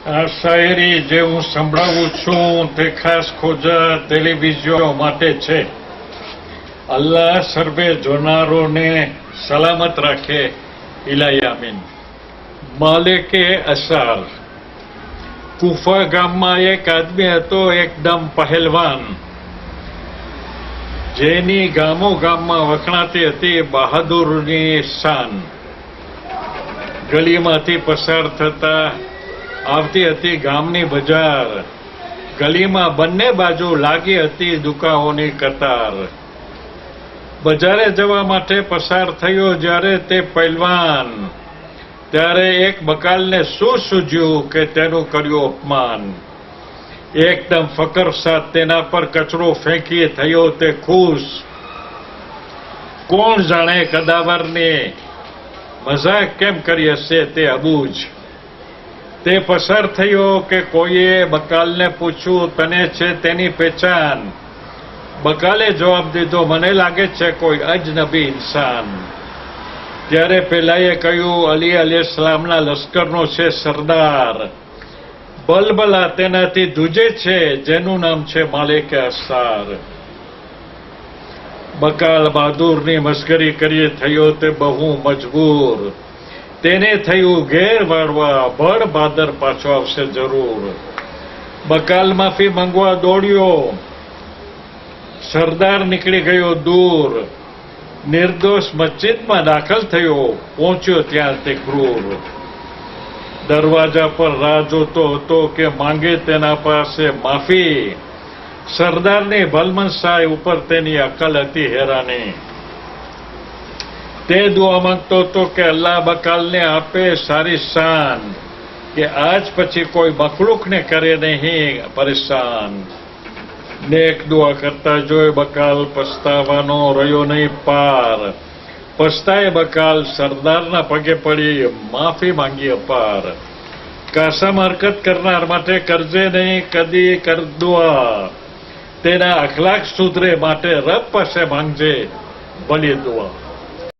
આ શાયરી જે હું સંભળાવું છું તે ખાસ ખોજા ટેલિવિઝન માટે છે. અલ્લાહ સર્વે જોનારોને સલામત રાખે. ઇલાહી આમીન. માલિકે અસાર. કુફા ગામમાં એક આદમી હતો, એકદમ પહેલવાન, જેની ગામો ગામમાં વખણાતી હતી બહાદુરની શાન. ગલીમાંથી પસાર થતા આવતી હતી ગામની બજાર. ગલીમાં બંને બાજુ લાગી હતી દુકાનોની કતાર. બજારે જવા માટે પસાર થયો જ્યારે તે પહેલવાન, ત્યારે એક બકાલને શું સૂઝ્યું કે તેનું કર્યું અપમાન. એકદમ ફકર સાથ તેના પર કચરો ફેંકી થયો તે ખુશ. કોણ જાણે કદાવરની મજાક કેમ કરી હશે તે અબૂજ. તે પસાર થયો કે કોઈએ બકાલને પૂછ્યું, તને છે તેની પહેચાન? બકાલે જવાબ દીધો, મને લાગે છે કોઈ અજનબી ઇન્સાન. ત્યારે પેલાએ કહ્યું, અલી અલૈહિસ્સલામના લશ્કરનો છે સરદાર. બલબલા તેનાથી દૂજે છે, જેનું નામ છે માલિકે અસાર. બકાલ બહાદુરની મશ્કરી કરી થયો તે બહુ મજબૂર. તેને થયું ઘેર વાળવા, ભળ ભાદર પાછો આવશે જરૂર. બકાલ માફી માંગવા દોડ્યો, સરદાર નીકળી ગયો દૂર. નિર્દોષ મસ્જિદમાં દાખલ થયો, પહોંચ્યો ત્યાં તે ક્રૂર. દરવાજા પર રાહ જોતો હતો કે માંગે તેના પાસે માફી. સરદારની ભલમનસાઈ ઉપર તેની અકલ હતી હેરાની. તે દુઆ માંગતો હતો કે અલ્લાહ બકાલને આપે સારી શાન, કે આજ પછી કોઈ મખલુકને કરે નહીં પરેશાન. નેક દુઆ કરતા જોઈ બકાલ પસ્તાવાનો રહ્યો નહીં પાર. પસ્તાય બકાલ, સરદારના પગે પડી માફી માંગી અપાર. કાસામાં હરકત કરનાર માટે કરજે નહીં કદી કર દુઆ. તેના અખલાક સુધરે માટે રબ પાસે માંગજે ભલી દુઆ.